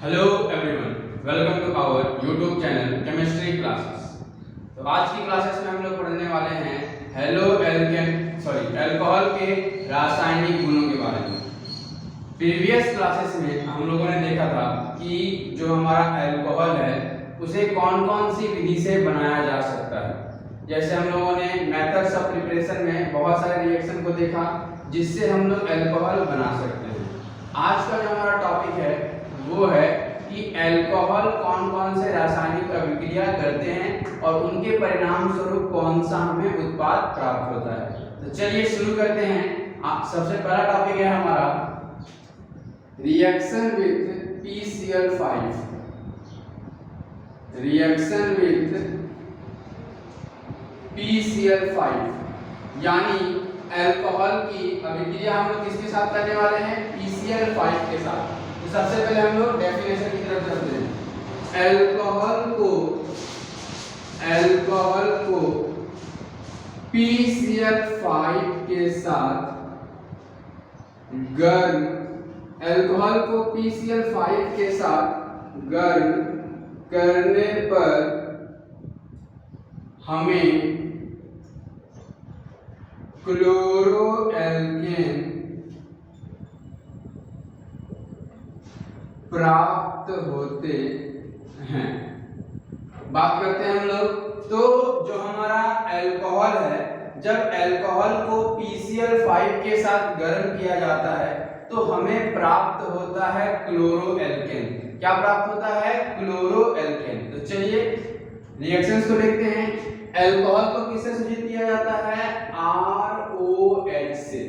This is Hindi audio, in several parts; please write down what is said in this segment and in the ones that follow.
Hello everyone, welcome to our YouTube channel chemistry classes. तो आज की क्लासेस में हम लोग पढ़ने वाले हैं अल्कोहल के रासायनिक गुणों के बारे में। प्रीवियस क्लासेस में हम लोगों ने देखा था कि जो हमारा अल्कोहल है उसे कौन कौन सी विधि से बनाया जा सकता है। जैसे हम लोगों ने मेथड्स ऑफ प्रिपरेशन में बहुत सारे रिएक्शन को देखा जिससे हम लोग अल्कोहल बना सकते हैं। आज का जो हमारा टॉपिक है वो है कि अल्कोहल कौन कौन से रासायनिक अभिक्रिया करते हैं और उनके परिणाम स्वरूप कौन सा हमें उत्पाद प्राप्त होता है। तो चलिए शुरू करते हैं। सबसे पहला टॉपिक है हमारा reaction with PCl5। Reaction with PCl5 यानी अल्कोहल की अभिक्रिया हम लोग किसके साथ करने वाले हैं? PCl5 के साथ। तो सबसे पहले हम लोग डेफिनेशन की तरफ चलते हैं। अल्कोहल को PCl5 के साथ गर्म करने पर हमें क्लोरोएल्केन प्राप्त होते हैं। बात करते हैं हम लोग। तो जो हमारा अल्कोहल है, जब अल्कोहल को PCl5 के साथ गर्म किया जाता है तो हमें प्राप्त होता है क्लोरोएल्केन। क्या प्राप्त होता है? क्लोरोएल्केन। तो चलिए रिएक्शंस को देखते हैं। अल्कोहल को किससे सूचित किया जाता है? ROH से।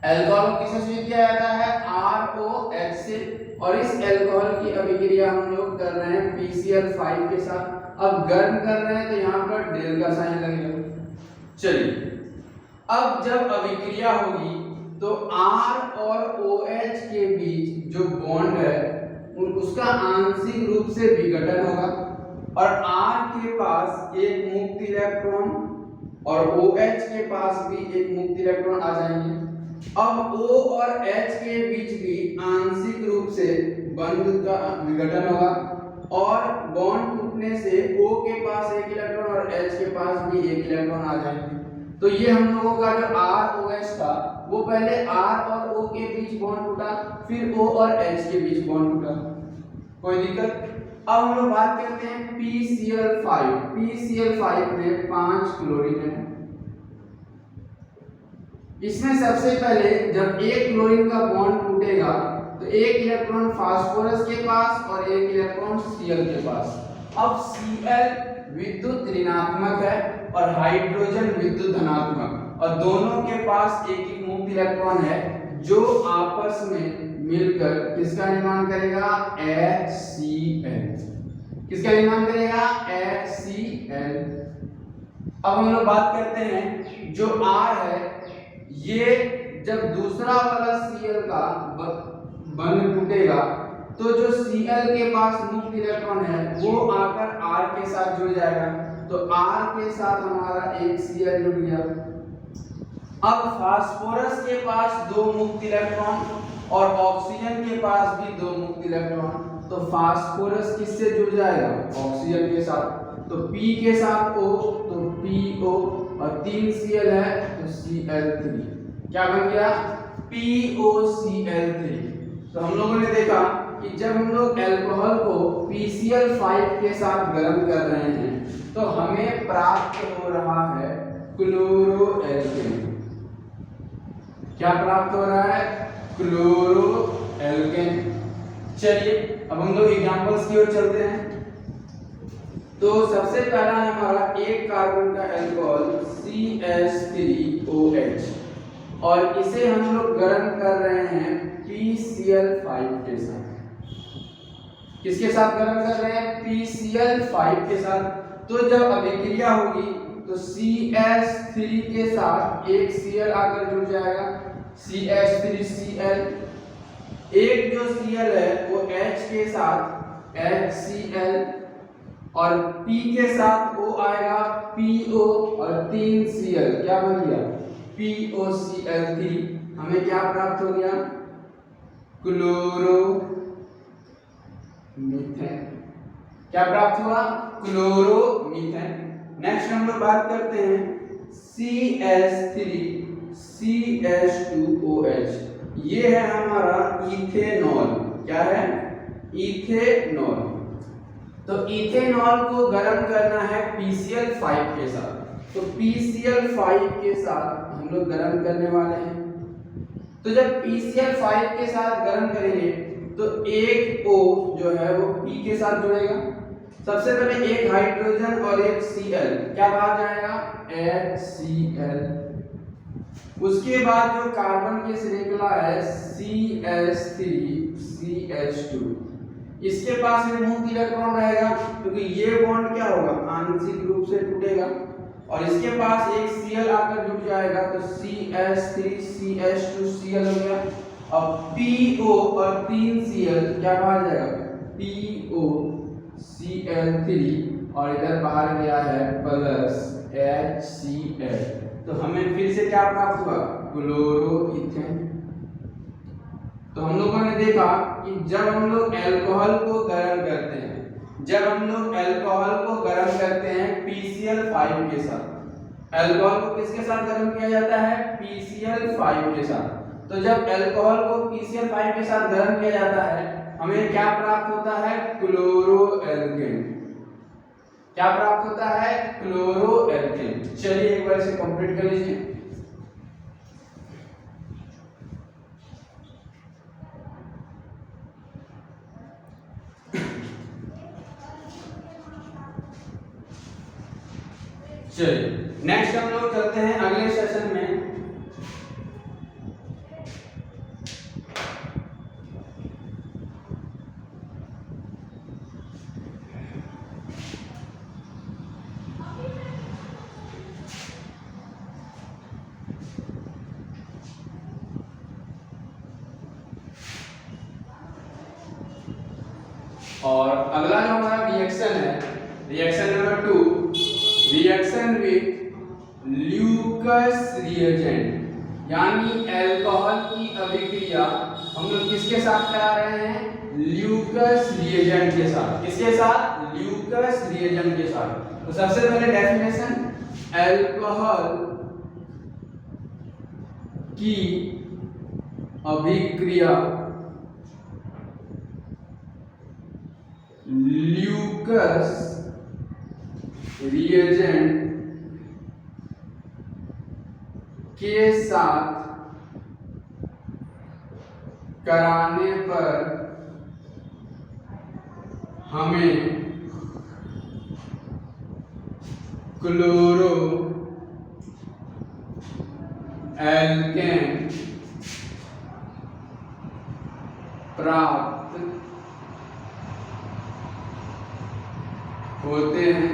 अल्कोहल को किससे सूचित किया जाता है? ROH से। और इस अल्कोहल की अभिक्रिया हम लोग कर रहे हैं PCl5 के साथ। अब गर्म कर रहे हैं तो यहाँ पर डेल का साइन लगेगा। चलिए अब जब अभिक्रिया होगी तो R और OH के बीच जो बॉन्ड है उसका आंशिक रूप से विघटन होगा और R के पास एक मुक्त इलेक्ट्रॉन और OH के पास भी एक मुक्त इलेक्ट्रॉन आ जाएंगे। अब O और H के बीच भी आंशिक रूप से बंध का विघटन होगा और बॉन्ड टूटने से O के पास एक इलेक्ट्रॉन और H के पास भी एक इलेक्ट्रॉन आ जाएंगे। तो ये हम लोगों का जो ROH था वो पहले R और O के बीच बॉन्ड टूटा, फिर O और H के बीच बॉन्ड टूटा। कोई दिक्कत? अब हम लोग बात करते हैं PCl5। PCl5 में 5 क्लोरीन है। इसमें सबसे पहले जब एक क्लोरीन का बॉन्ड टूटेगा तो एक इलेक्ट्रॉन फास्फोरस के पास और एक इलेक्ट्रॉन Cl के पास। अब Cl विद्युत ऋणात्मक है और हाइड्रोजन विद्युत धनात्मक और दोनों के पास एक एक मुक्त इलेक्ट्रॉन है जो आपस में मिलकर किसका निर्माण करेगा? HCl। किसका निर्माण करेगा? HCl। अब हम लोग बात करते हैं जो R है, ये जब दूसरा वाला Cl का बंध टूटेगा तो जो Cl के पास मुक्त इलेक्ट्रॉन है वो आकर R के साथ जुड़ जाएगा। तो R के साथ हमारा एक Cl जुड़ गया। अब फास्फोरस के पास 2 मुक्त इलेक्ट्रॉन और ऑक्सीजन के पास भी 2 मुक्त इलेक्ट्रॉन। तो फास्फोरस किससे जुड़ जाएगा? ऑक्सीजन के साथ। तो P के साथ O तो PO और 3 Cl है तो Cl3। क्या बन गया? POCl3। तो हम लोगों ने देखा कि जब हम लोग अल्कोहल को PCl5 के साथ गर्म कर रहे हैं तो हमें प्राप्त हो रहा है क्लोरोएल्केन। क्या प्राप्त हो रहा है? क्लोरोएल्केन। चलिए अब हम लोग एग्जांपल्स की ओर चलते हैं। तो सबसे पहला है हमारा एक कार्बन का अल्कोहल CH3OH और इसे हम लोग गर्म कर रहे हैं PCl5 के साथ। किसके साथ गर्म कर रहे हैं? PCl5 के साथ। तो जब अभिक्रिया होगी तो CH3 के साथ एक Cl आकर जुड़ जाएगा, CH3Cl। एक जो Cl है वो H के साथ HCl और P के साथ O आएगा PO और 3 Cl। क्या बन गया? POCl3। हमें क्या प्राप्त हो गया? Chloro methane. क्या प्राप्त हुआ? क्लोरोमीथेन। नेक्स्ट हम लोग बात करते हैं CH3CH2OH। ये है हमारा इथेनॉल। क्या है? इथेनॉल। तो इथेनॉल को गर्म करना है PCl5 के साथ। तो PCl5 के साथ हम लोग गर्म करने वाले हैं। तो जब PCl5 के साथ गर्म करेंगे तो एक O जो है वो P के साथ जुड़ेगा। सबसे पहले एक हाइड्रोजन और एक Cl, क्या बाहर जाएगा? HCl। उसके बाद जो कार्बन के श्रृंखला है CH3CH2, इसके पास में मुक्त इलेक्ट्रॉन रहेगा क्योंकि ये बॉन्ड क्या होगा? आंशिक रूप से टूटेगा। और इसके पास एक Cl आकर जुड़ जाएगा तो CH3CH2Cl हो गया। अब PO और 3 Cl क्या बाहर जाएगा? POCl3 और इधर बाहर गया है प्लस HCl। तो हमें फिर से क्या प्राप्त हुआ? क्लोरोइथेन। तो हम लोगों ने देखा कि जब हम लोग अल्कोहल को गर्म करते हैं, PCl5 के साथ, अल्कोहल को किसके साथ गर्म किया जाता है? PCl5 के साथ। तो जब अल्कोहल को PCl5 के साथ गर्म किया जाता है हमें क्या प्राप्त होता है? क्लोरोएल्केन। क्या प्राप्त होता है? क्लोरोएल्केन। चलिए एक बार इसे कंप्लीट कर लीजिए। चलिए नेक्स्ट हम लोग चलते हैं अगले सेशन में। और अगला जो हमारा रिएक्शन है, reaction number 2, reaction with Lucas reagent, यानी अल्कोहल की अभिक्रिया हम लोग किसके साथ करा रहे हैं? ल्यूकस रिएजेंट के साथ। किसके साथ? ल्यूकस रिएजेंट के साथ। तो सबसे पहले डेफिनेशन, अल्कोहल की अभिक्रिया ल्यूकस रिएजेंट के साथ कराने पर हमें क्लोरोएल्केन प्राप्त होते हैं।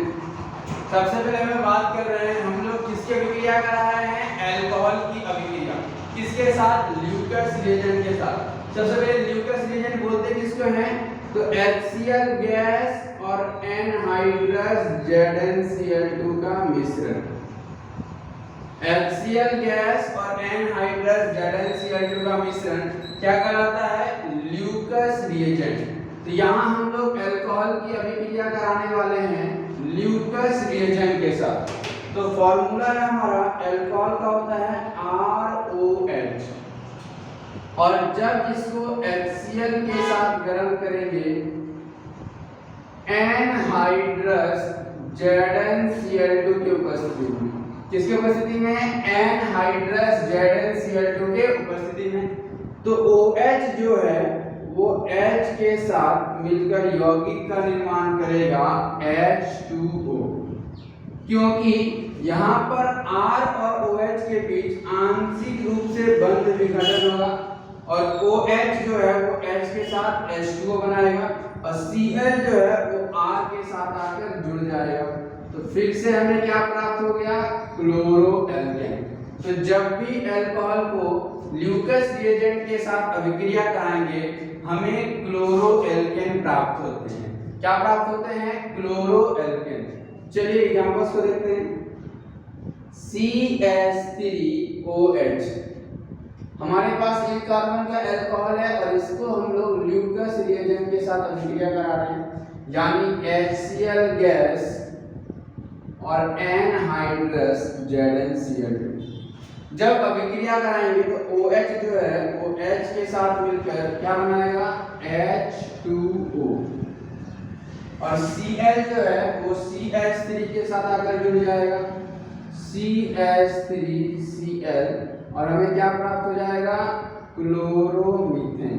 सबसे पहले हम बात कर रहे हैं, हम लोग किसकी अभिक्रिया करा रहे हैं? अल्कोहल की अभिक्रिया। किसके साथ? ल्यूकस रिएजेंट के साथ। सबसे पहले ल्यूकस रिएजेंट बोलते किसको हैं? तो HCl गैस और एनहाइड्रस ZnCl2 का मिश्रण। HCl गैस और एनहाइड्रस ZnCl2 का मिश्रण क्या कहलाता है? Lucas reagent. तो यहाँ हम लोग अल्कोहल की अभिक्रिया कराने वाले हैं ल्यूकस रिएजेंट के साथ। तो फॉर्मूला है हमारा अल्कोहल का होता है ROH, और जब इसको HCl के साथ गर्म करेंगे एनहाइड्रस ZnCl2 की उपस्थिति में। किसकी उपस्थिति में? एनहाइड्रस ZnCl2 के उपस्थिति में। तो OH जो है वो H के साथ मिलकर यौगिक का निर्माण करेगा H2O, क्योंकि यहाँ पर R और OH के बीच आंशिक रूप से बंध विघटन होगा और OH जो है वो H के साथ H2O बनाएगा और Cl जो है वो R के साथ आकर जुड़ जाएगा। तो फिर से हमें क्या प्राप्त हो गया? क्लोरोएल्केन। तो जब भी अल्कोहल को ल्यूकस रिएजेंट के साथ अभिक्रिया कराएंगे हमें क्लोरोएल्केन प्राप्त होते हैं। क्या प्राप्त होते हैं? क्लोरोएल्केन। चलिए एग्जांपल्स को देखते हैं। CH3OH, हमारे पास एक कार्बन का अल्कोहल है और इसको हम लोग ल्यूकस रिएजेंट के साथ अभिक्रिया करा रहे हैं, यानी HCl गैस और एनहाइड्रस ZnCl2। जब अभिक्रिया कराएंगे तो OH जो है वो H के साथ मिलकर क्या बनाएगा, H2O, और Cl जो है वो CH3 के साथ आकर जुड़ जाएगा, CH3Cl, और हमें क्या प्राप्त हो जाएगा, क्लोरोमीथेन।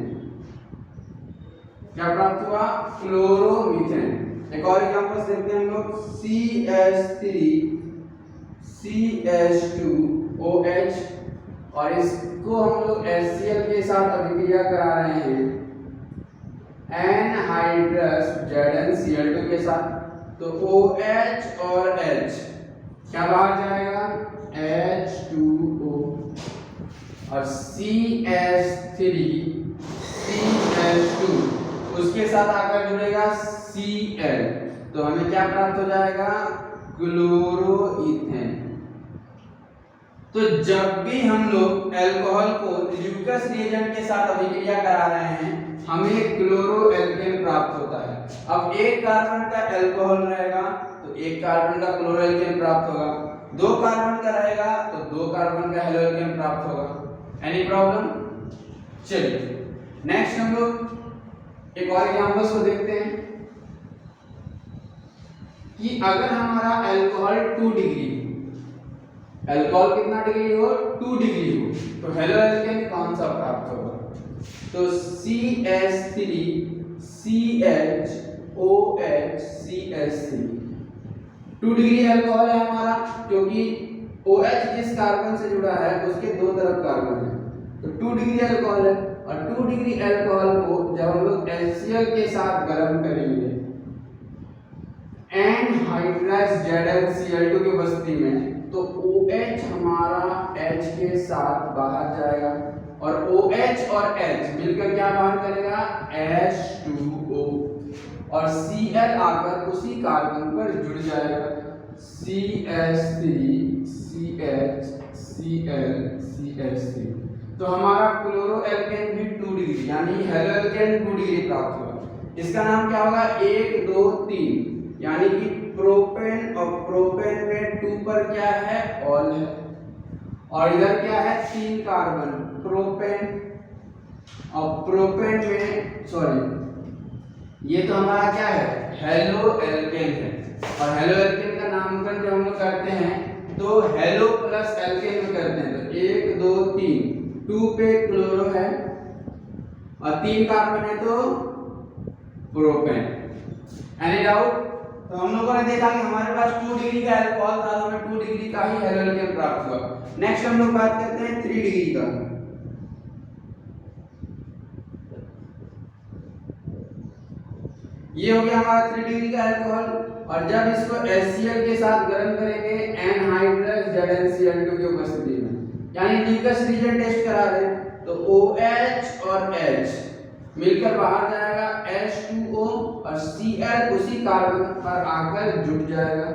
क्या प्राप्त हुआ, क्लोरोमीथेन। एक और एग्जांपल देखते हैं हम लोग, CH3CH2OH, और इसको हम लोग HCl के साथ अभिक्रिया करा रहे हैं एनहाइड्रस ZnCl2 के साथ, तो OH और H क्या बाहर जाएगा, H2O, और CH3CH2 उसके साथ आकर जुड़ेगा Cl, तो हमें क्या प्राप्त हो जाएगा, क्लोरोईथेन। तो जब भी हम लोग अल्कोहल को ल्यूकस रिएजेंट के साथ अभिक्रिया करा रहे हैं हमें क्लोरोएल्केन प्राप्त होता है। अब एक कार्बन का अल्कोहल रहेगा तो एक कार्बन का क्लोरोएल्केन प्राप्त होगा, दो कार्बन का रहेगा तो दो कार्बन का हेलोएल्केन प्राप्त होगा। Any problem? चलिए नेक्स्ट हम लोग एक और एग्जांपल को देखते हैं कि अगर हमारा अल्कोहल 2 डिग्री, अल्कोहल कितना डिग्री हो, 2 डिग्री हो, तो हेलोएल्केन कौन सा प्राप्त होगा, तो CH3CHOHCH3। 2 डिग्री अल्कोहल है हमारा, क्योंकि OH जिस कार्बन से जुड़ा है उसके दो तरफ कार्बन है, तो 2 डिग्री अल्कोहल है। और 2 डिग्री अल्कोहल को जब हम लोग HCl के साथ गर्म करेंगे एनहाइड्रस ZnCl2 की उपस्थिति में, तो OH हमारा H के साथ बाहर जाएगा और OH और H मिलकर क्या बाहर करेगा, H2O, और Cl आकर उसी कार्बन पर जुड़ जाएगा, CH3CHClCH3। तो हमारा क्लोरोएल्केन भी 2 डिग्री यानी हेलोएल्केन 2 डिग्री प्राप्त हुआ। इसका नाम क्या होगा, 1 2 3, यानी कि प्रोपेन, और प्रोपेन में 2 पर क्या है, ऑल है, और इधर क्या है, 3 कार्बन प्रोपेन, और प्रोपेन में सॉरी ये तो हमारा क्या है, हेलोएल्केन है, और हेलोएल्केन का नामकरण जब हम लोग करते हैं तो हेलो प्लस एल्केन में करते हैं, तो 1 2 3, 2 पे क्लोरो है और 3 कार्बन है तो प्रोपेन। Any doubt? तो हम लोगों ने देखा कि हमारे पास 2 डिग्री का अल्कोहल था तो हमें 2 डिग्री का ही हेलोएल्केन प्राप्त हुआ। नेक्स्ट हम लोग बात करते हैं 3 डिग्री का। ये हो गया हमारा 3 डिग्री का अल्कोहल, और जब इसको HCl के साथ गर्म करेंगे एनहाइड्रस ZnCl2 की उपस्थिति में, यानी ल्यूकस रिएजेंट टेस्ट करा रहे हैं, तो OH और H मिलकर बाहर जाएगा H2O, और Cl उसी कार्बन पर आकर जुड़ जाएगा।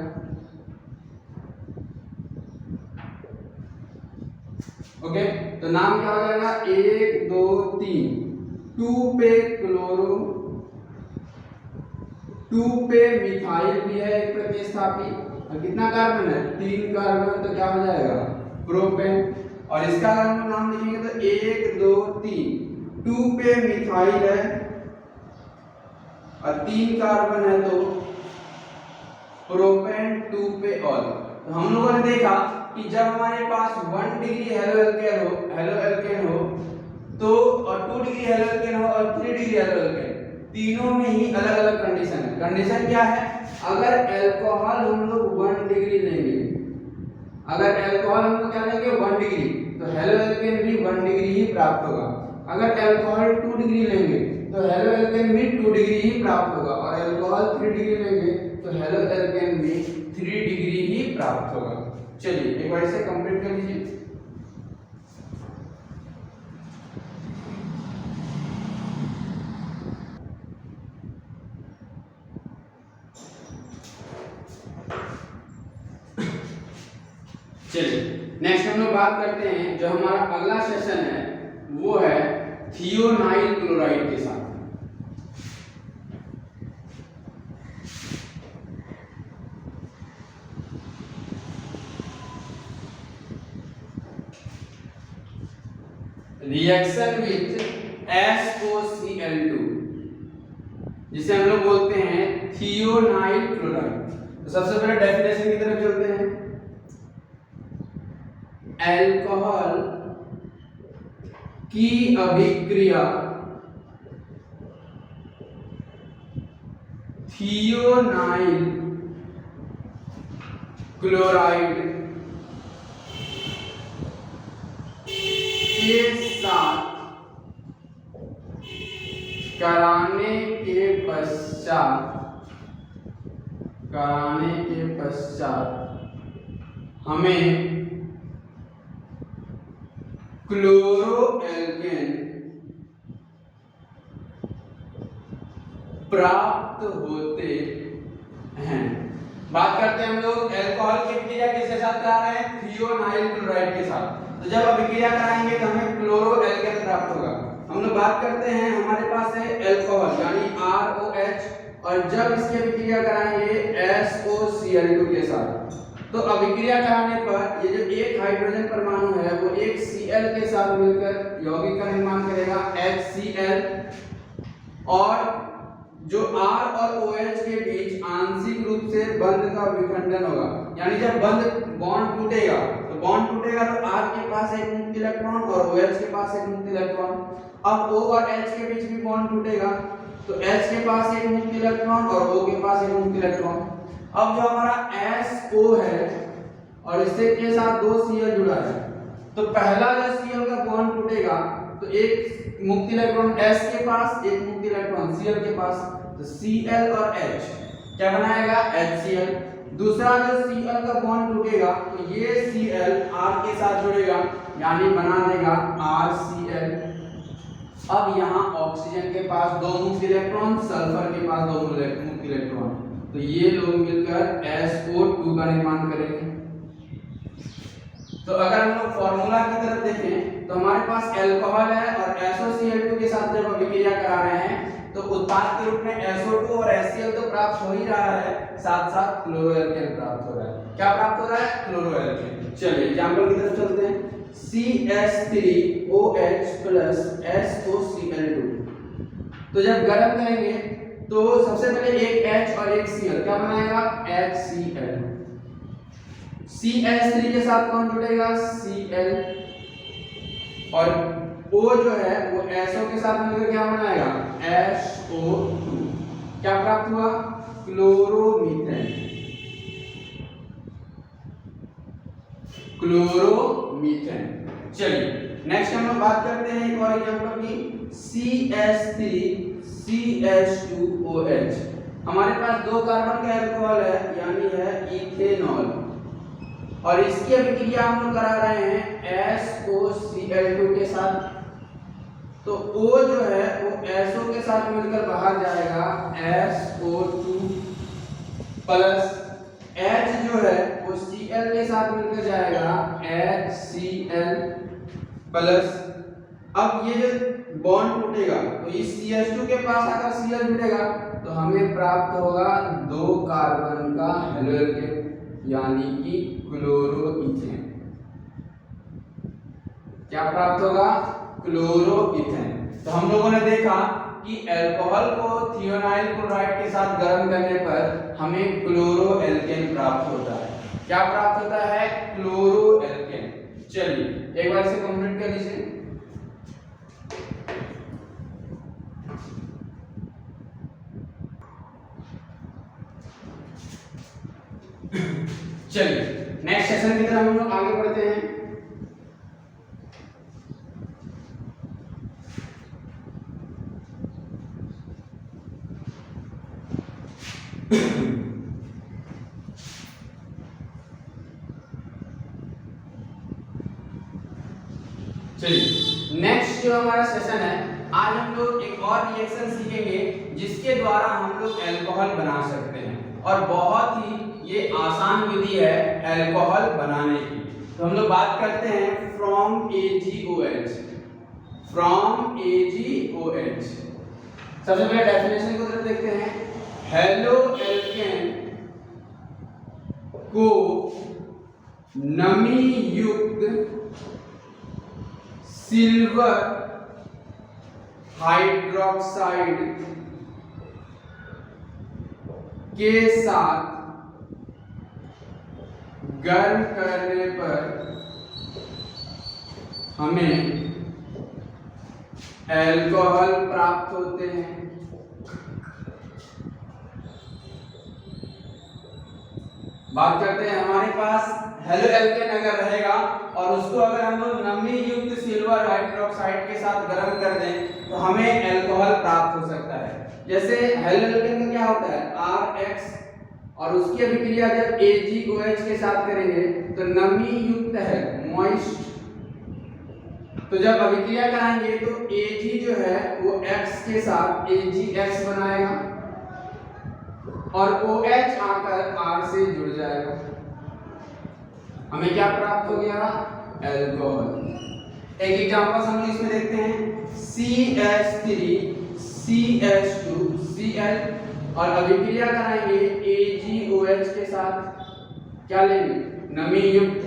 ओके, तो नाम क्या हो जाएगा, 1 2 3, 2 पे क्लोरो, 2 पे मिथाइल भी है एक प्रतिस्थापी, और कितना कार्बन है, 3 कार्बन, तो क्या हो जाएगा, प्रोपेन। और इसका अगर हम नाम लिखेंगे तो 1 2 3, 2 पे मिथाइल है और 3 कार्बन है तो प्रोपेन, 2 पे ऑल। तो हम लोगों ने देखा कि जब हमारे पास 1 डिग्री हेलोएल्केन हो तो, और 2 डिग्री हेलोएल्केन हो और 3 डिग्री हेलोएल्केन, तीनों में ही अलग अलग कंडीशन है। कंडीशन क्या है, अगर अल्कोहल हम लोग 1 डिग्री लेंगे, अगर अल्कोहल हम लोग क्या लेंगे 1 डिग्री, तो हेलोएल्केन भी 1 डिग्री ही प्राप्त होगा। अगर अल्कोहल 2 डिग्री लेंगे तो हेलोएल्केन भी 2 डिग्री ही प्राप्त होगा, और अल्कोहल 3 डिग्री लेंगे तो हेलोएल्केन भी 3 डिग्री ही प्राप्त होगा। चलिए एक बार इसे कंप्लीट कर लीजिए। चलिए नेक्स्ट हम लोग बात करते हैं, जो हमारा अगला सेशन है वो है थियोनाइल क्लोराइड के साथ। रिएक्शन विथ SOCl2 जिसे हम लोग बोलते हैं थियोनाइल क्लोराइड। तो सबसे पहले डेफिनेशन की तरफ चलते हैं। अल्कोहल की अभिक्रिया थियोनाइल क्लोराइड के साथ कराने के पश्चात हमें क्लोरोएल्केन प्राप्त होते हैं। बात करते हैं हम लोग अल्कोहल की अभिक्रिया किसके साथ करा रहे हैं? थियोनाइल क्लोराइड के साथ। तो जब अभिक्रिया कराएंगे तो हमें क्लोरोएल्केन प्राप्त होगा। हम लोग बात करते हैं, हमारे पास है अल्कोहल यानी ROH, और जब इसकी अभिक्रिया कराएंगे SOCl2 के साथ, तो अभिक्रिया कराने पर ये जो एक हाइड्रोजन परमाणु है वो एक Cl के साथ मिलकर यौगिक का निर्माण करेगा HCl, और जो R और OH के बीच आंशिक रूप से बंध का विखंडन होगा। यानी जब बॉन्ड टूटेगा तो R के पास एक मुक्त इलेक्ट्रॉन और OH के पास एक मुक्त इलेक्ट्रॉन। अब O और H के बीच भी बॉन्ड टूटेगा तो H के पास एक मुक्त इलेक्ट्रॉन और O के पास एक मुक्त इलेक्ट्रॉन। अब जो हमारा SO है और इससे के साथ दो Cl जुड़ा है, तो पहला जो Cl का बॉन्ड टूटेगा तो एक मुक्त इलेक्ट्रॉन S के पास, एक मुक्त इलेक्ट्रॉन Cl के पास, तो Cl और H क्या बनाएगा? HCl। दूसरा जो Cl का बॉन्ड टूटेगा तो ये Cl R के साथ जुड़ेगा यानी बना देगा RCl। अब यहाँ ऑक्सीजन के पास दो मुक्त इलेक्ट्रॉन, सल्फर के पास दो मुक्त इलेक्ट्रॉन, तो ये लोग मिलकर SO2 का निर्माण करेंगे। तो अगर हम लोग फॉर्मूला की तरफ देखें तो हमारे पास अल्कोहल है और SOCl2 के साथ जब अभिक्रिया करा रहे हैं तो उत्पाद के रूप में SO2 और HCl तो प्राप्त हो ही रहा है, साथ साथ क्लोरोएल्केन प्राप्त हो रहा है। क्या प्राप्त हो रहा है? क्लोरोएल्केन। चलिए एग्जांपल की तरफ चलते हैं। CH3OH plus SOCl2, तो जब गर्म करेंगे तो सबसे पहले एक H और एक Cl क्या बनाएगा? HCl। CH3 के साथ कौन जुड़ेगा? Cl, और O जो है वो SO के साथ मिलकर क्या बनाएगा? SO2। क्या प्राप्त हुआ? क्लोरोमीथेन। चलिए नेक्स्ट हम लोग बात करते हैं एक और एग्जांपल की। CH3CH2OH, हमारे पास दो कार्बन का अल्कोहल है यानी है इथेनॉल, और इसकी अभिक्रिया हम लोग करा रहे हैं SOCl2 के साथ। तो O जो है वो SO के साथ मिलकर बाहर जाएगा SO2 प्लस H जो है वो Cl के साथ मिलकर जाएगा HCl प्लस। अब ये जो बॉन्ड टूटेगा तो इस CH2 के पास आकर Cl जुड़ेगा तो हमें प्राप्त होगा दो कार्बन का हेलोएल्केन यानी कि क्लोरोइथेन। क्या प्राप्त होगा? क्लोरोइथेन। तो हम लोगों ने देखा कि अल्कोहल को थियोनाइल क्लोराइड के साथ गर्म करने पर हमें क्लोरोएल्केन प्राप्त होता है। क्या प्राप्त होता है? क्लोरोएल्केन। चलिए एक बार इसे कंप्लीट कर लीजिए। चलिए नेक्स्ट सेशन की तरफ हम लोग आगे बढ़ते हैं। चलिए नेक्स्ट जो हमारा सेशन है, आज हम लोग एक और रिएक्शन सीखेंगे जिसके द्वारा हम लोग अल्कोहल बना सकते हैं, और बहुत ही ये आसान विधि है अल्कोहल बनाने की। तो हम लोग बात करते हैं फ्रॉम AgOH। From AgOH। सबसे पहले डेफिनेशन को तरफ देखते हैं। हेलो एल्केन को नमी युक्त सिल्वर हाइड्रोक्साइड के साथ गर्म करने पर हमें अल्कोहल प्राप्त होते हैं। बात करते हैं, हमारे पास हेलो एल्केन अगर रहेगा और उसको अगर हम लोग नमी युक्त सिल्वर हाइड्रोक्साइड के साथ गर्म कर दें तो हमें अल्कोहल प्राप्त हो सकता है। जैसे हेलो एल्केन का क्या होता है RH, और उसकी अभिक्रिया जब AgOH के साथ करेंगे तो नमी युक्त है मॉइस्ट, तो जब अभिक्रिया कराएंगे तो Ag जो है वो X के साथ AgX बनाएगा और OH आकर R से जुड़ जाएगा। हमें क्या प्राप्त हो गया? अल्कोहल। एक एग्जांपल हम लोग इसमें देखते हैं, CH3 CH2 Cl, और अभिक्रिया कराएंगे AgOH के साथ, क्या लेंगे? नमी युक्त,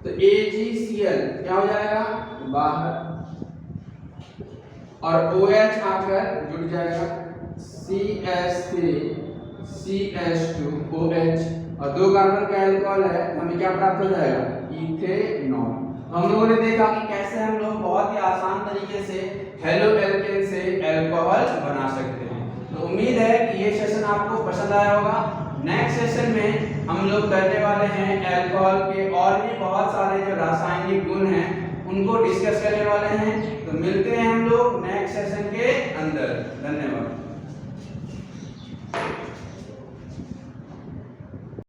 तो AgCl क्या हो जाएगा? बाहर, और OH आकर जुड़ जाएगा CH3 CH2OH, और 2 कार्बन का अल्कोहल है, हमें क्या प्राप्त हो जाएगा? इथेनॉल। हम लोगों ने देखा कि कैसे हम लोग बहुत ही आसान तरीके से हेलो एल्केन से अल्कोहल बना सकते हैं। तो उम्मीद है कि ये सेशन आपको पसंद आया होगा। नेक्स्ट सेशन में हम लोग करने वाले हैं अल्कोहल के और भी बहुत सारे जो रासायनिक गुण हैं उनको डिस्कस करने वाले हैं। तो मिलते हैं हम लोग नेक्स्ट सेशन के अंदर। धन्यवाद।